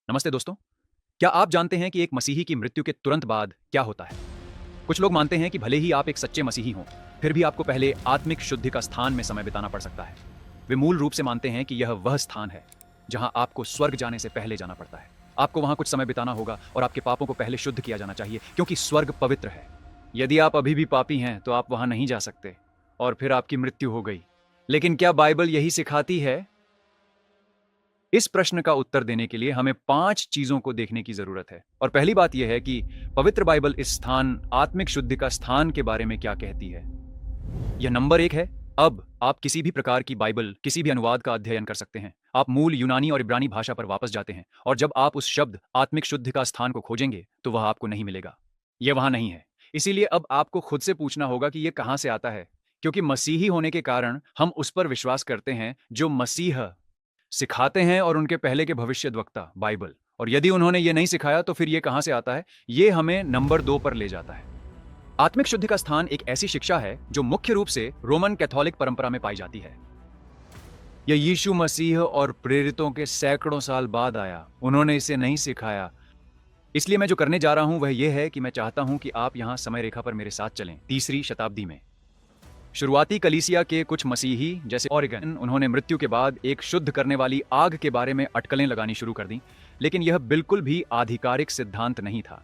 नमस्ते दोस्तों। क्या आप जानते हैं कि एक मसीही की मृत्यु के तुरंत बाद क्या होता है? कुछ लोग मानते हैं कि भले ही आप एक सच्चे मसीही हों, फिर भी आपको पहले आत्मिक शुद्धि का स्थान में समय बिताना पड़ सकता है। वे मूल रूप से मानते हैं कि यह वह स्थान है जहां आपको स्वर्ग जाने से पहले जाना पड़ता है। आपको वहां कुछ समय बिताना होगा और आपके पापों को पहले शुद्ध किया जाना चाहिए, क्योंकि स्वर्ग पवित्र है। यदि आप अभी भी पापी हैं तो आप वहां नहीं जा सकते और फिर आपकी मृत्यु हो गई। लेकिन क्या बाइबल यही सिखाती है? इस प्रश्न का उत्तर देने के लिए हमें 5 चीजों को देखने की जरूरत है। और पहली बात यह है कि पवित्र बाइबल इस स्थान, आत्मिक शुद्धि का स्थान के बारे में क्या कहती है। यह नंबर 1 है। अब आप किसी भी प्रकार की बाइबल, किसी भी अनुवाद का अध्ययन कर सकते हैं। आप मूल यूनानी और इब्रानी भाषा पर वापस जाते हैं और जब आप उस शब्द आत्मिक शुद्धि का स्थान को खोजेंगे तो वह आपको नहीं मिलेगा। यह वहां नहीं है। इसीलिए अब आपको खुद से पूछना होगा कि यह कहां से आता है, क्योंकि मसीही होने के कारण हम उस पर विश्वास करते हैं जो मसीह सिखाते हैं और उनके पहले के भविष्यद्वक्ता बाइबल। और यदि उन्होंने ये नहीं सिखाया तो फिर ये कहां से आता है? ये हमें नंबर 2 पर ले जाता है। आत्मिक शुद्धि का स्थान एक ऐसी शिक्षा है जो मुख्य रूप से रोमन कैथोलिक परंपरा में पाई जाती है। यह यीशु मसीह और प्रेरितों के सैकड़ों साल बाद आया। उन्होंने इसे नहीं सिखाया। इसलिए मैं जो करने जा रहा हूं वह यह है कि मैं चाहता हूं कि आप यहां समय रेखा पर मेरे साथ चलें। 3री शताब्दी में शुरुआती कलीसिया के कुछ मसीही जैसे ओरिगन, उन्होंने मृत्यु के बाद एक शुद्ध करने वाली आग के बारे में अटकलें लगानी शुरू कर दी, लेकिन यह बिल्कुल भी आधिकारिक सिद्धांत नहीं था।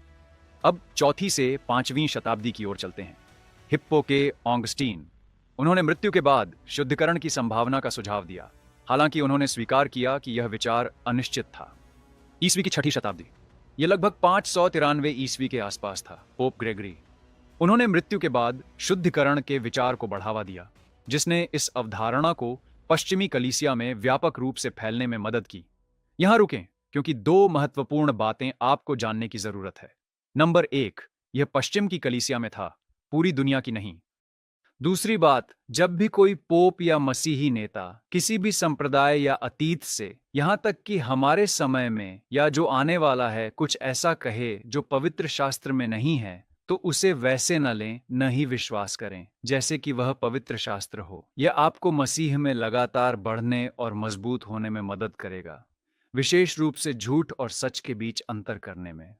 अब 4वीं से 5वीं शताब्दी की ओर चलते हैं। हिप्पो के ऑगस्टीन, उन्होंने मृत्यु के बाद शुद्धिकरण की संभावना का सुझाव दिया, हालांकि उन्होंने स्वीकार किया कि यह विचार अनिश्चित था। ईसवी की 6ठी शताब्दी, यह लगभग 593 ईस्वी के आसपास था। पोप ग्रेगरी, उन्होंने मृत्यु के बाद शुद्धिकरण के विचार को बढ़ावा दिया, जिसने इस अवधारणा को पश्चिमी कलीसिया में व्यापक रूप से फैलने में मदद की। यहां रुकें, क्योंकि 2 महत्वपूर्ण बातें आपको जानने की जरूरत है। नंबर 1, यह पश्चिम की कलीसिया में था, पूरी दुनिया की नहीं। दूसरी बात, जब भी कोई पोप या मसीही नेता किसी भी संप्रदाय या अतीत से, यहां तक कि हमारे समय में या जो आने वाला है, कुछ ऐसा कहे जो पवित्र शास्त्र में नहीं है, तो उसे वैसे न लें, न ही विश्वास करें जैसे कि वह पवित्र शास्त्र हो। यह आपको मसीह में लगातार बढ़ने और मजबूत होने में मदद करेगा, विशेष रूप से झूठ और सच के बीच अंतर करने में।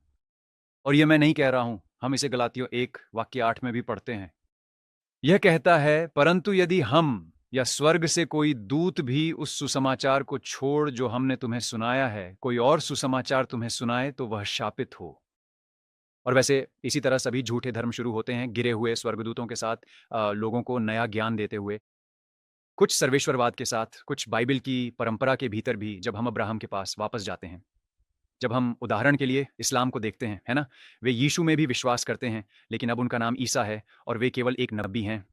और यह मैं नहीं कह रहा हूं, हम इसे गलातियों 1 वाक्य 8 में भी पढ़ते हैं। यह कहता है, परंतु यदि हम या स्वर्ग से कोई दूत भी उस सुसमाचार को छोड़ जो हमने तुम्हें सुनाया है, कोई और सुसमाचार तुम्हें सुनाए, तो वह शापित हो। और वैसे इसी तरह सभी झूठे धर्म शुरू होते हैं, गिरे हुए स्वर्गदूतों के साथ, लोगों को नया ज्ञान देते हुए, कुछ सर्वेश्वरवाद के साथ, कुछ बाइबल की परंपरा के भीतर भी। जब हम अब्राहम के पास वापस जाते हैं, जब हम उदाहरण के लिए इस्लाम को देखते हैं, है ना? वे यीशु में भी विश्वास करते हैं, लेकिन अब उनका नाम ईसा है और वे केवल एक नबी हैं।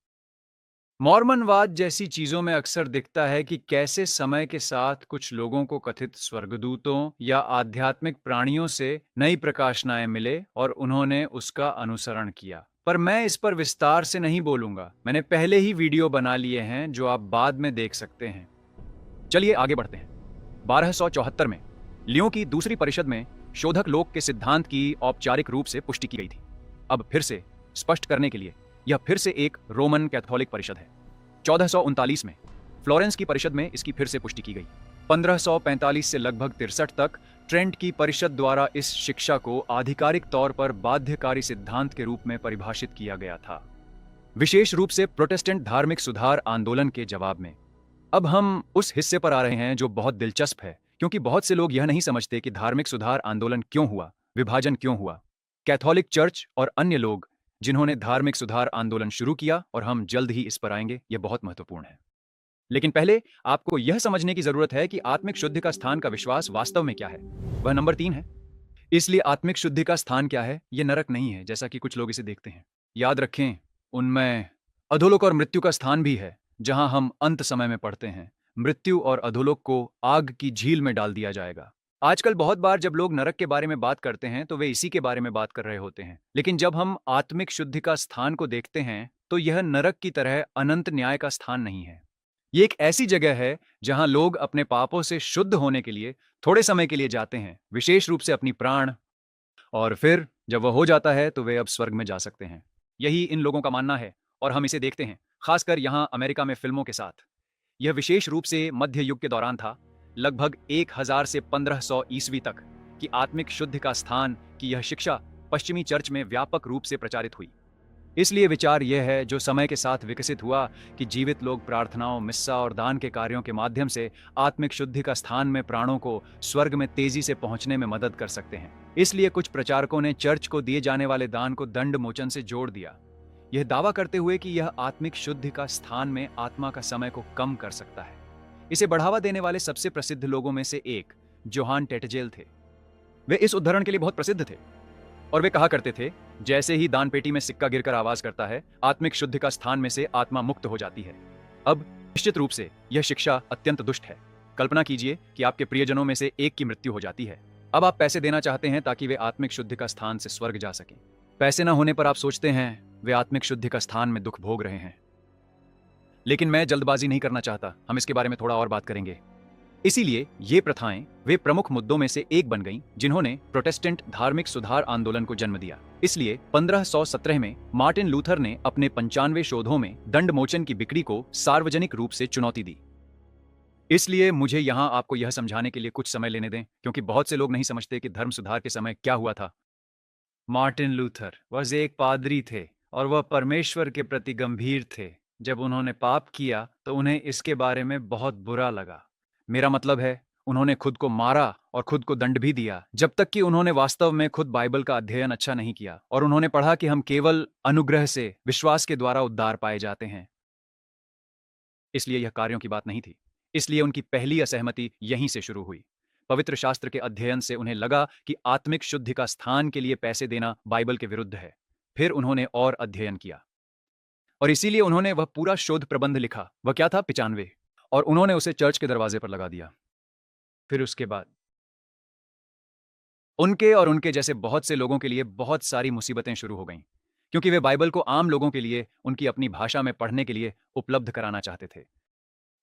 मॉर्मनवाद जैसी चीजों में अक्सर दिखता है कि कैसे समय के साथ कुछ लोगों को कथित स्वर्गदूतों या आध्यात्मिक प्राणियों से नई प्रकाशनाएं मिले और उन्होंने उसका अनुसरण किया। पर मैं इस पर विस्तार से नहीं बोलूंगा, मैंने पहले ही वीडियो बना लिए हैं जो आप बाद में देख सकते हैं। चलिए आगे बढ़ते हैं। 1274 में लियो की दूसरी परिषद में शोधक लोक के सिद्धांत की औपचारिक रूप से पुष्टि की गई थी। अब फिर से स्पष्ट करने के लिए, यह फिर से एक रोमन कैथोलिक परिषद है। 1439 में फ्लोरेंस की परिषद में इसकी फिर से पुष्टि की गई। 1545 से लगभग 63 तक ट्रेंट की परिषद द्वारा इस शिक्षा को आधिकारिक तौर पर बाध्यकारी सिद्धांत के रूप में परिभाषित किया गया था, विशेष रूप से प्रोटेस्टेंट धार्मिक सुधार आंदोलन के जवाब में। अब हम उस हिस्से पर आ रहे हैं जो बहुत दिलचस्प है, क्योंकि बहुत से लोग यह नहीं समझते कि धार्मिक सुधार आंदोलन क्यों हुआ, विभाजन क्यों हुआ। कैथोलिक चर्च और अन्य लोग जिन्होंने धार्मिक सुधार आंदोलन शुरू किया, और हम जल्द ही इस पर आएंगे, यह बहुत महत्वपूर्ण है। लेकिन पहले आपको यह समझने की जरूरत है कि आत्मिक शुद्धि का स्थान का विश्वास वास्तव में क्या है। वह नंबर 3 है। इसलिए आत्मिक शुद्धि का स्थान क्या है? यह नरक नहीं है जैसा कि कुछ लोग इसे देखते हैं। याद रखें, उनमें अधोलोक और मृत्यु का स्थान भी है, जहां हम अंत समय में पढ़ते हैं मृत्यु और अधोलोक को आग की झील में डाल दिया जाएगा। आजकल बहुत बार जब लोग नरक के बारे में बात करते हैं तो वे इसी के बारे में बात कर रहे होते हैं, लेकिन जब हम आत्मिक शुद्धि का स्थान को देखते हैं तो यह नरक की तरह अनंत न्याय का स्थान नहीं है। ये एक ऐसी जगह है जहां लोग अपने पापों से शुद्ध होने के लिए थोड़े समय के लिए जाते हैं, विशेष रूप से अपनी प्राण, और फिर जब वह हो जाता है तो वे अब स्वर्ग में जा सकते हैं। यही इन लोगों का मानना है और हम इसे देखते हैं, खासकर यहां अमेरिका में फिल्मों के साथ। यह विशेष रूप से मध्य युग के दौरान था, लगभग 1000 से 1500 ईस्वी तक, कि आत्मिक शुद्धि का स्थान की यह शिक्षा पश्चिमी चर्च में व्यापक रूप से प्रचारित हुई। इसलिए विचार यह है, जो समय के साथ विकसित हुआ, कि जीवित लोग प्रार्थनाओं, मिस्सा और दान के कार्यों के माध्यम से आत्मिक शुद्धि का स्थान में प्राणों को स्वर्ग में तेजी से पहुंचने में मदद कर सकते हैं। इसलिए कुछ प्रचारकों ने चर्च को दिए जाने वाले दान को दंड मोचन से जोड़ दिया, यह दावा करते हुए कि यह आत्मिक शुद्धि का स्थान में आत्मा का समय को कम कर सकता है। इसे बढ़ावा देने वाले सबसे प्रसिद्ध लोगों में से एक जोहान टेटजेल थे। वे इस उद्धरण के लिए बहुत प्रसिद्ध थे और वे कहा करते थे, जैसे ही दान पेटी में सिक्का गिरकर आवाज करता है, आत्मिक शुद्धि का स्थान में से आत्मा मुक्त हो जाती है। अब निश्चित रूप से यह शिक्षा अत्यंत दुष्ट है। कल्पना कीजिए कि आपके प्रियजनों में से एक की मृत्यु हो जाती है। अब आप पैसे देना चाहते हैं ताकि वे आत्मिक शुद्धि का स्थान से स्वर्ग जा सकें। पैसे न होने पर आप सोचते हैं वे आत्मिक शुद्धि का स्थान में दुख भोग रहे हैं। लेकिन मैं जल्दबाजी नहीं करना चाहता, हम इसके बारे में थोड़ा और बात करेंगे। इसीलिए ये प्रथाएं वे प्रमुख मुद्दों में से एक बन गईं जिन्होंने प्रोटेस्टेंट धार्मिक सुधार आंदोलन को जन्म दिया। इसलिए 1517 में मार्टिन लूथर ने अपने 95 शोधों में दंड मोचन की बिक्री को सार्वजनिक रूप से चुनौती दी। इसलिए मुझे यहां आपको यह समझाने के लिए कुछ समय लेने दें, क्योंकि बहुत से लोग नहीं समझते कि धर्म सुधार के समय क्या हुआ था। मार्टिन लूथर वह एक पादरी थे और वह परमेश्वर के प्रति गंभीर थे। जब उन्होंने पाप किया तो उन्हें इसके बारे में बहुत बुरा लगा। मेरा मतलब है, उन्होंने खुद को मारा और खुद को दंड भी दिया, जब तक कि उन्होंने वास्तव में खुद बाइबल का अध्ययन अच्छा नहीं किया और उन्होंने पढ़ा कि हम केवल अनुग्रह से, विश्वास के द्वारा उद्धार पाए जाते हैं। इसलिए यह कार्यों की बात नहीं थी। इसलिए उनकी पहली असहमति यहीं से शुरू हुई। पवित्र शास्त्र के अध्ययन से उन्हें लगा कि आत्मिक शुद्धि का स्थान के लिए पैसे देना बाइबल के विरुद्ध है। फिर उन्होंने और अध्ययन किया और इसीलिए उन्होंने वह पूरा शोध प्रबंध लिखा। वह क्या था? 95। और उन्होंने उसे चर्च के दरवाजे पर लगा दिया। फिर उसके बाद उनके और उनके जैसे बहुत से लोगों के लिए बहुत सारी मुसीबतें शुरू हो गईं, क्योंकि वे बाइबल को आम लोगों के लिए उनकी अपनी भाषा में पढ़ने के लिए उपलब्ध कराना चाहते थे।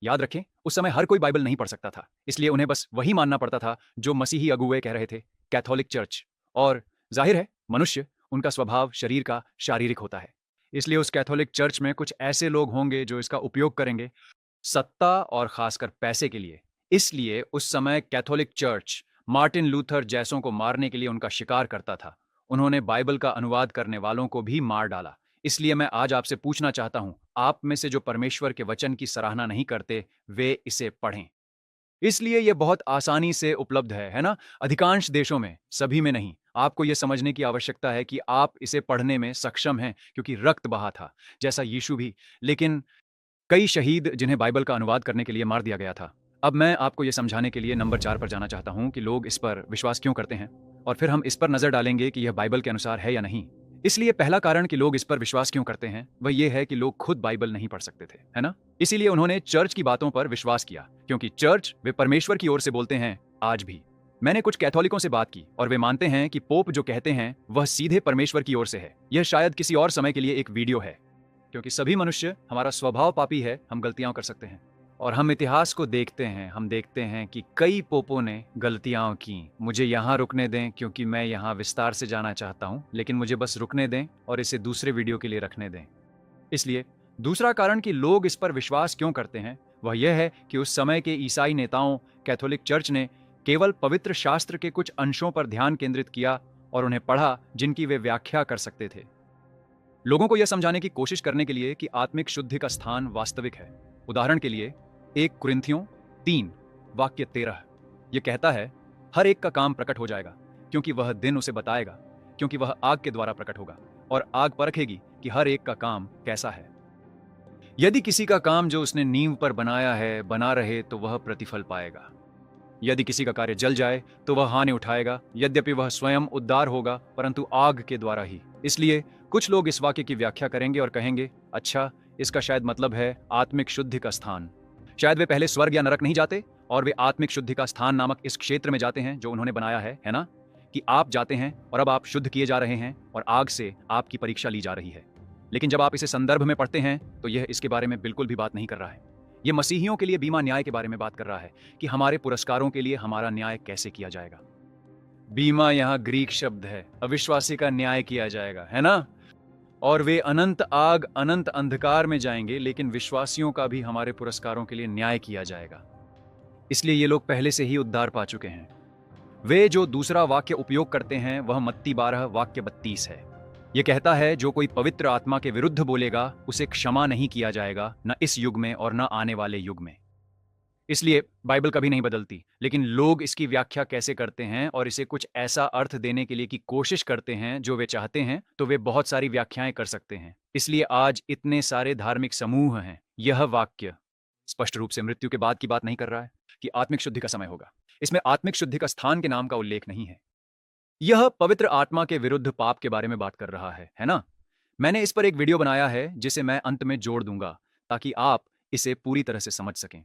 याद रखें, उस समय हर कोई बाइबल नहीं पढ़ सकता था, इसलिए उन्हें बस वही मानना पड़ता था जो मसीही अगुवे कह रहे थे, कैथोलिक चर्च। और जाहिर है, मनुष्य, उनका स्वभाव शरीर का शारीरिक होता है। इसलिए उस कैथोलिक चर्च में कुछ ऐसे लोग होंगे जो इसका उपयोग करेंगे सत्ता और खासकर पैसे के लिए। इसलिए उस समय कैथोलिक चर्च मार्टिन लूथर जैसों को मारने के लिए उनका शिकार करता था। उन्होंने बाइबल का अनुवाद करने वालों को भी मार डाला। इसलिए मैं आज आपसे पूछना चाहता हूं, आप में से जो परमेश्वर के वचन की सराहना नहीं करते, वे इसे पढ़ें। इसलिए यह बहुत आसानी से उपलब्ध है ना? अधिकांश देशों में, सभी में नहीं। आपको यह समझने की आवश्यकता है कि आप इसे पढ़ने में सक्षम हैं, क्योंकि रक्त बहा था, जैसा यीशु भी। लेकिन कई शहीद जिन्हें बाइबल का अनुवाद करने के लिए मार दिया गया था। अब मैं आपको यह समझाने के लिए नंबर 4 पर जाना चाहता हूं कि लोग इस पर विश्वास क्यों करते हैं, और फिर हम इस पर नजर डालेंगे कि यह बाइबल के अनुसार है या नहीं। इसलिए पहला कारण कि लोग इस पर विश्वास क्यों करते हैं, वह यह है कि लोग खुद बाइबल नहीं पढ़ सकते थे, है ना? इसीलिए उन्होंने चर्च की बातों पर विश्वास किया, क्योंकि चर्च वे परमेश्वर की ओर से बोलते हैं। आज भी मैंने कुछ कैथोलिकों से बात की और वे मानते हैं कि पोप जो कहते हैं वह सीधे परमेश्वर की ओर से है। यह शायद किसी और समय के लिए एक वीडियो है, क्योंकि सभी मनुष्य, हमारा स्वभाव पापी है, हम गलतियां कर सकते हैं। और हम इतिहास को देखते हैं, हम देखते हैं कि कई पोपों ने गलतियां की। मुझे यहाँ रुकने दें, क्योंकि मैं यहाँ विस्तार से जाना चाहता हूँ, लेकिन मुझे बस रुकने दें और इसे दूसरे वीडियो के लिए रखने दें। इसलिए दूसरा कारण कि लोग इस पर विश्वास क्यों करते हैं, वह यह है कि उस समय के ईसाई नेताओं, कैथोलिक चर्च ने केवल पवित्र शास्त्र के कुछ अंशों पर ध्यान केंद्रित किया और उन्हें पढ़ा जिनकी वे व्याख्या कर सकते थे, लोगों को यह समझाने की कोशिश करने के लिए कि आत्मिक शुद्धि का स्थान वास्तविक है। उदाहरण के लिए 1 कुरिन्थियों 3 वाक्य 13 यह कहता है, हर एक का काम प्रकट हो जाएगा, क्योंकि वह दिन उसे बताएगा, क्योंकि वह आग के द्वारा प्रकट होगा और आग परखेगी कि हर एक का काम कैसा है। यदि किसी का काम जो उसने नींव पर बनाया है बना रहे, तो वह प्रतिफल पाएगा। यदि किसी का कार्य जल जाए तो वह हानि उठाएगा, यद्यपि वह स्वयं उद्धार होगा, परंतु आग के द्वारा ही। इसलिए कुछ लोग इस वाक्य की व्याख्या करेंगे और कहेंगे, अच्छा, इसका शायद मतलब है आत्मिक शुद्धि का स्थान। शायद वे पहले स्वर्ग या नरक नहीं जाते और वे आत्मिक शुद्धि का स्थान नामक इस क्षेत्र में जाते हैं जो उन्होंने बनाया है ना? कि आप जाते हैं और अब आप शुद्ध किए जा रहे हैं और आग से आपकी परीक्षा ली जा रही है। लेकिन जब आप इसे संदर्भ में पढ़ते हैं तो यह इसके बारे में बिल्कुल भी बात नहीं कर रहा है। यह मसीहियों के लिए बीमा न्याय के बारे में बात कर रहा है कि हमारे पुरस्कारों के लिए हमारा न्याय कैसे किया जाएगा। बीमा यहाँ ग्रीक शब्द है, अविश्वासी का न्याय किया जाएगा, है ना? और वे अनंत आग, अनंत अंधकार में जाएंगे, लेकिन विश्वासियों का भी हमारे पुरस्कारों के लिए न्याय किया जाएगा। इसलिए ये लोग पहले से ही उद्धार पा चुके हैं। वे जो दूसरा वाक्य उपयोग करते हैं वह मत्ती 12 वाक्य 32 है। यह कहता है, जो कोई पवित्र आत्मा के विरुद्ध बोलेगा उसे क्षमा नहीं किया जाएगा, न इस युग में और न आने वाले युग में। इसलिए बाइबल कभी नहीं बदलती, लेकिन लोग इसकी व्याख्या कैसे करते हैं और इसे कुछ ऐसा अर्थ देने के लिए की कोशिश करते हैं जो वे चाहते हैं, तो वे बहुत सारी व्याख्याएं कर सकते हैं। इसलिए आज इतने सारे धार्मिक समूह हैं। यह वाक्य स्पष्ट रूप से मृत्यु के बाद की बात नहीं कर रहा है कि आत्मिक शुद्धि का समय होगा। इसमें आत्मिक शुद्धि का स्थान के नाम का उल्लेख नहीं है। यह पवित्र आत्मा के विरुद्ध पाप के बारे में बात कर रहा है ना? मैंने इस पर एक वीडियो बनाया है जिसे मैं अंत में जोड़ दूंगा ताकि आप इसे पूरी तरह से समझ सकें।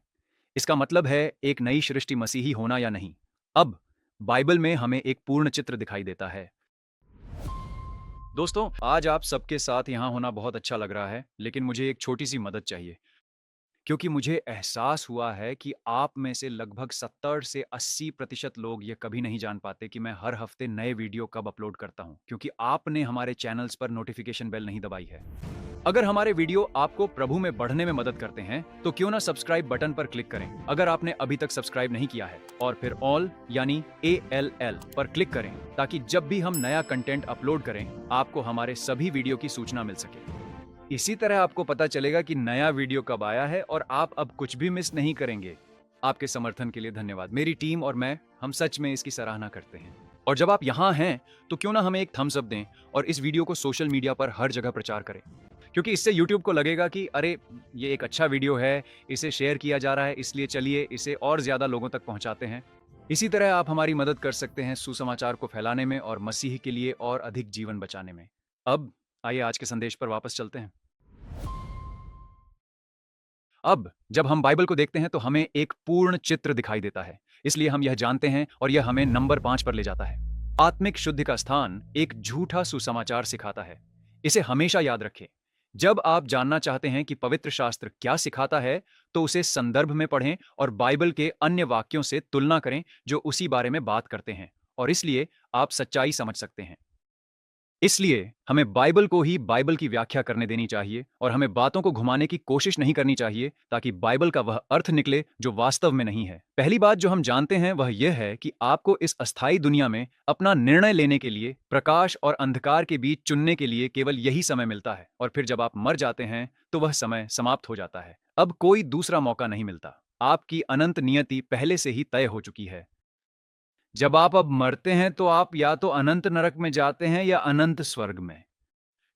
इसका मतलब है एक नई सृष्टि मसीही होना या नहीं। अब बाइबल में हमें एक पूर्ण चित्र दिखाई देता है। दोस्तों, आज आप सबके साथ यहां होना बहुत अच्छा लग रहा है, लेकिन मुझे एक छोटी सी मदद चाहिए, क्योंकि मुझे एहसास हुआ है कि आप में से लगभग 70 से 80% लोग ये कभी नहीं जान पाते कि मैं हर हफ्ते नए वीडियो कब अपलोड करता हूं, क्योंकि आपने हमारे चैनल्स पर नोटिफिकेशन बेल नहीं दबाई है। अगर हमारे वीडियो आपको प्रभु में बढ़ने में मदद करते हैं तो क्यों ना सब्सक्राइब बटन पर क्लिक करें अगर आपने अभी तक सब्सक्राइब नहीं किया है, और फिर ऑल यानी ALL पर क्लिक करें ताकि जब भी हम नया कंटेंट अपलोड करें आपको हमारे सभी वीडियो की सूचना मिल सके। इसी तरह आपको पता चलेगा कि नया वीडियो कब आया है और आप अब कुछ भी मिस नहीं करेंगे। आपके समर्थन के लिए धन्यवाद। मेरी टीम और मैं, हम सच में इसकी सराहना करते हैं। और जब आप यहाँ हैं तो क्यों ना हमें एक थम्स अप दें और इस वीडियो को सोशल मीडिया पर हर जगह प्रचार करें, क्योंकि इससे YouTube को लगेगा कि अरे ये एक अच्छा वीडियो है, इसे शेयर किया जा रहा है, इसलिए चलिए इसे और ज्यादा लोगों तक पहुंचाते हैं। इसी तरह आप हमारी मदद कर सकते हैं सुसमाचार को फैलाने में और मसीह के लिए और अधिक जीवन बचाने में। अब आइए आज के संदेश पर वापस चलते हैं। अब जब हम बाइबल को देखते हैं तो हमें एक पूर्ण चित्र दिखाई देता है, इसलिए हम यह जानते हैं और यह हमें नंबर 5 पर ले जाता है। आत्मिक शुद्धि का स्थान एक झूठा सुसमाचार सिखाता है। इसे हमेशा याद रखें। जब आप जानना चाहते हैं कि पवित्र शास्त्र क्या सिखाता है तो उसे संदर्भ में पढ़ें और बाइबल के अन्य वाक्यों से तुलना करें जो उसी बारे में बात करते हैं, और इसलिए आप सच्चाई समझ सकते हैं। इसलिए हमें बाइबल को ही बाइबल की व्याख्या करने देनी चाहिए और हमें बातों को घुमाने की कोशिश नहीं करनी चाहिए ताकि बाइबल का वह अर्थ निकले जो वास्तव में नहीं है। पहली बात जो हम जानते हैं वह यह है कि आपको इस अस्थायी दुनिया में अपना निर्णय लेने के लिए, प्रकाश और अंधकार के बीच चुनने के लिए केवल यही समय मिलता है, और फिर जब आप मर जाते हैं तो वह समय समाप्त हो जाता है। अब कोई दूसरा मौका नहीं मिलता। आपकी अनंत नियति पहले से ही तय हो चुकी है। जब आप अब मरते हैं तो आप या तो अनंत नरक में जाते हैं या अनंत स्वर्ग में।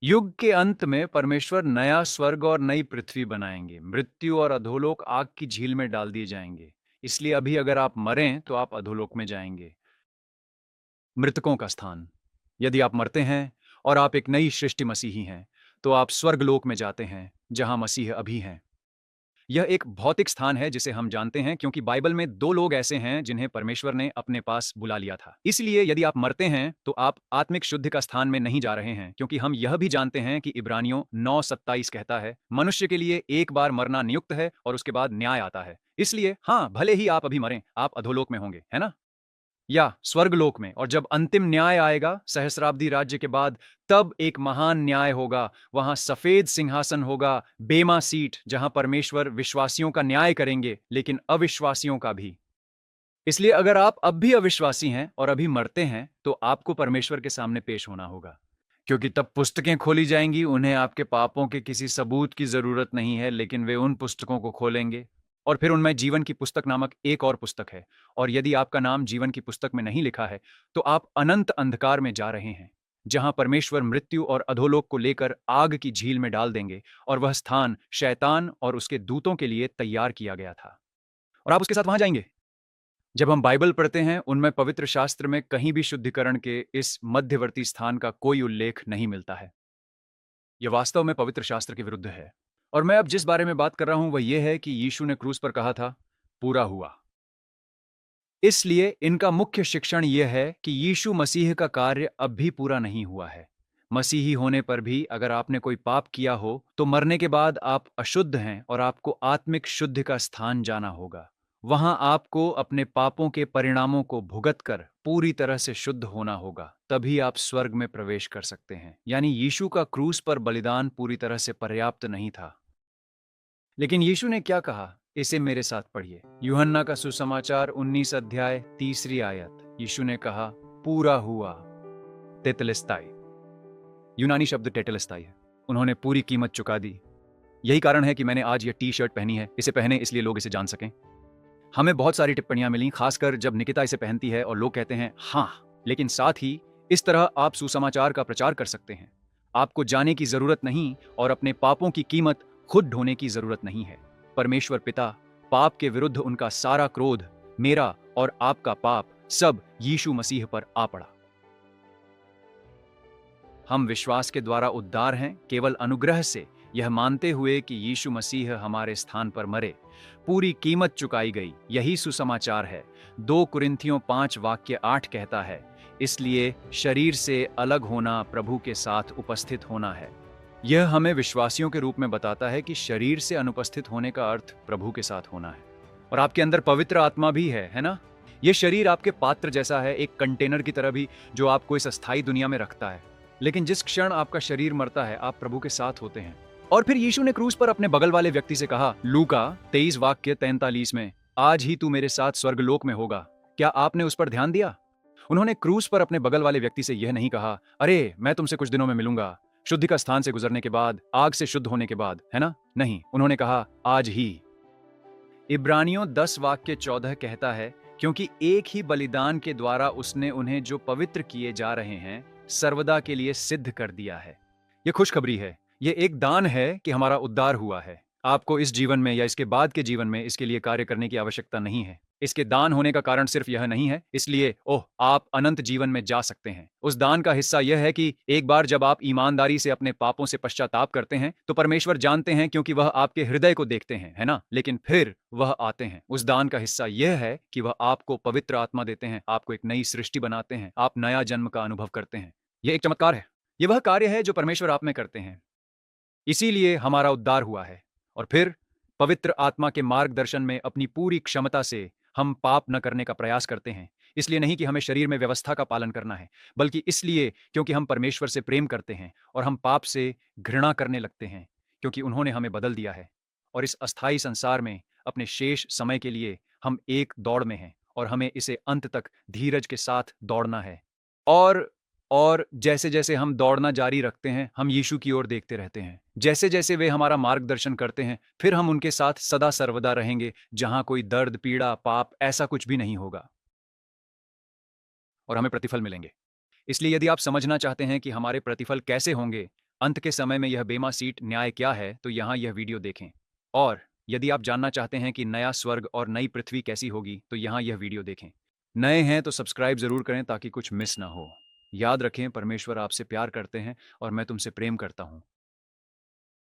युग के अंत में परमेश्वर नया स्वर्ग और नई पृथ्वी बनाएंगे। मृत्यु और अधोलोक आग की झील में डाल दिए जाएंगे। इसलिए अभी अगर आप मरें तो आप अधोलोक में जाएंगे, मृतकों का स्थान। यदि आप मरते हैं और आप एक नई सृष्टि मसीही हैं तो आप स्वर्गलोक में जाते हैं जहां मसीह अभी हैं। यह एक भौतिक स्थान है जिसे हम जानते हैं क्योंकि बाइबल में 2 लोग ऐसे हैं जिन्हें परमेश्वर ने अपने पास बुला लिया था। इसलिए यदि आप मरते हैं तो आप आत्मिक शुद्धि का स्थान में नहीं जा रहे हैं, क्योंकि हम यह भी जानते हैं कि इब्रानियों 9:27 कहता है, मनुष्य के लिए एक बार मरना नियुक्त है और उसके बाद न्याय आता है। इसलिए हाँ, भले ही आप अभी मरें, आप अधोलोक में होंगे, है ना? या स्वर्गलोक में। और जब अंतिम न्याय आएगा सहस्राब्दी राज्य के बाद, तब एक महान न्याय होगा। वहां सफेद सिंहासन होगा, बेमा सीट, जहां परमेश्वर विश्वासियों का न्याय करेंगे, लेकिन अविश्वासियों का भी। इसलिए अगर आप अब भी अविश्वासी हैं और अभी मरते हैं तो आपको परमेश्वर के सामने पेश होना होगा, क्योंकि तब पुस्तकें खोली जाएंगी। उन्हें आपके पापों के किसी सबूत की जरूरत नहीं है, लेकिन वे उन पुस्तकों को खोलेंगे और फिर उनमें जीवन की पुस्तक नामक एक और पुस्तक है। और यदि आपका नाम जीवन की पुस्तक में नहीं लिखा है तो आप अनंत अंधकार में जा रहे हैं, जहां परमेश्वर मृत्यु और अधोलोक को लेकर आग की झील में डाल देंगे, और वह स्थान शैतान और उसके दूतों के लिए तैयार किया गया था, और आप उसके साथ वहां जाएंगे। जब हम बाइबल पढ़ते हैं उनमें पवित्र शास्त्र में कहीं भी शुद्धिकरण के इस मध्यवर्ती स्थान का कोई उल्लेख नहीं मिलता है। यह वास्तव में पवित्र शास्त्र के विरुद्ध है। और मैं अब जिस बारे में बात कर रहा हूं वह यह है कि यीशु ने क्रूस पर कहा था, पूरा हुआ। इसलिए इनका मुख्य शिक्षण यह है कि यीशु मसीह का कार्य अब भी पूरा नहीं हुआ है। मसीही होने पर भी अगर आपने कोई पाप किया हो तो मरने के बाद आप अशुद्ध हैं और आपको आत्मिक शुद्धि का स्थान जाना होगा। वहां आपको अपने पापों के परिणामों को भुगत कर पूरी तरह से शुद्ध होना होगा, तभी आप स्वर्ग में प्रवेश कर सकते हैं। यानी यीशु का क्रूस पर बलिदान पूरी तरह से पर्याप्त नहीं था। लेकिन यीशु ने क्या कहा, इसे मेरे साथ पढ़िए। यूहन्ना का सुसमाचार 19 अध्याय 3 आयत। यीशु ने कहा, पूरा हुआ। तेतलिस्ताई यूनानी शब्द टेटलिस्ताई है। उन्होंने पूरी कीमत चुका दी। यही कारण है कि मैंने आज ये टी शर्ट पहनी है। इसे पहने इसलिए लोग इसे जान सकें। हमें बहुत सारी टिप्पणियां मिली, खासकर जब निकिता इसे पहनती है और लोग कहते हैं हाँ, लेकिन साथ ही इस तरह आप सुसमाचार का प्रचार कर सकते हैं। आपको जाने की जरूरत नहीं और अपने पापों की कीमत खुद ढोने की जरूरत नहीं है। परमेश्वर पिता पाप के विरुद्ध उनका सारा क्रोध, मेरा और आपका पाप, सब यीशु मसीह पर आ पड़ा। हम विश्वास के द्वारा उद्धार हैं, केवल अनुग्रह से, यह मानते हुए कि यीशु मसीह हमारे स्थान पर मरे, पूरी कीमत चुकाई गई। यही सुसमाचार है। 2 कुरिन्थियों 5 वाक्य 8 कहता है, इसलिए शरीर से अलग होना प्रभु के साथ उपस्थित होना है। यह हमें विश्वासियों के रूप में बताता है कि शरीर से अनुपस्थित होने का अर्थ प्रभु के साथ होना है। और आपके अंदर पवित्र आत्मा भी है ना? यह शरीर आपके पात्र जैसा है, एक कंटेनर की तरह भी, जो आपको इस अस्थायी दुनिया में रखता है। लेकिन जिस क्षण आपका शरीर मरता है, आप प्रभु के साथ होते हैं। और फिर यीशु ने क्रूस पर अपने बगल वाले व्यक्ति से कहा, लूका 23 वाक्य 43 में, आज ही तू मेरे साथ स्वर्गलोक में होगा। क्या आपने उस पर ध्यान दिया? उन्होंने क्रूस पर अपने बगल वाले व्यक्ति से यह नहीं कहा, अरे मैं तुमसे कुछ दिनों में मिलूंगा, शुद्धि का स्थान से गुजरने के बाद, आग से शुद्ध होने के बाद, है ना? नहीं, उन्होंने कहा, आज ही। इब्रानियों 10 वाक्य 14 कहता है, क्योंकि एक ही बलिदान के द्वारा उसने उन्हें जो पवित्र किए जा रहे हैं सर्वदा के लिए सिद्ध कर दिया है। यह खुशखबरी है। यह एक दान है कि हमारा उद्धार हुआ है। आपको इस जीवन में या इसके बाद के जीवन में इसके लिए कार्य करने की आवश्यकता नहीं है। इसके दान होने का कारण सिर्फ यह नहीं है, इसलिए आप अनंत जीवन में जा सकते हैं। उस दान का हिस्सा यह है कि एक बार जब आप ईमानदारी से अपने पापों से पश्चाताप करते हैं, तो परमेश्वर जानते हैं, क्योंकि वह आपके हृदय को देखते हैं, है ना? लेकिन फिर वह आते हैं। उस दान का हिस्सा यह है कि वह आपको पवित्र आत्मा देते हैं, आपको एक नई सृष्टि बनाते हैं, आप नया जन्म का अनुभव करते हैं। यह एक चमत्कार है। यह वह कार्य है जो परमेश्वर आप में करते हैं। इसीलिए हमारा उद्धार हुआ है। और फिर पवित्र आत्मा के मार्गदर्शन में अपनी पूरी क्षमता से हम पाप न करने का प्रयास करते हैं। इसलिए नहीं कि हमें शरीर में व्यवस्था का पालन करना है, बल्कि इसलिए क्योंकि हम परमेश्वर से प्रेम करते हैं और हम पाप से घृणा करने लगते हैं, क्योंकि उन्होंने हमें बदल दिया है। और इस अस्थायी संसार में अपने शेष समय के लिए हम एक दौड़ में हैं और हमें इसे अंत तक धीरज के साथ दौड़ना है। और जैसे जैसे हम दौड़ना जारी रखते हैं, हम यीशु की ओर देखते रहते हैं। जैसे जैसे वे हमारा मार्गदर्शन करते हैं, फिर हम उनके साथ सदा सर्वदा रहेंगे, जहां कोई दर्द, पीड़ा, पाप, ऐसा कुछ भी नहीं होगा। और हमें प्रतिफल मिलेंगे। इसलिए यदि आप समझना चाहते हैं कि हमारे प्रतिफल कैसे होंगे, अंत के समय में यह बेमा सीट न्याय क्या है, तो यहाँ यह वीडियो देखें। और यदि आप जानना चाहते हैं कि नया स्वर्ग और नई पृथ्वी कैसी होगी, तो यहाँ यह वीडियो देखें। नए हैं तो सब्सक्राइब जरूर करें ताकि कुछ मिस ना हो। याद रखें, परमेश्वर आपसे प्यार करते हैं और मैं तुमसे प्रेम करता हूँ।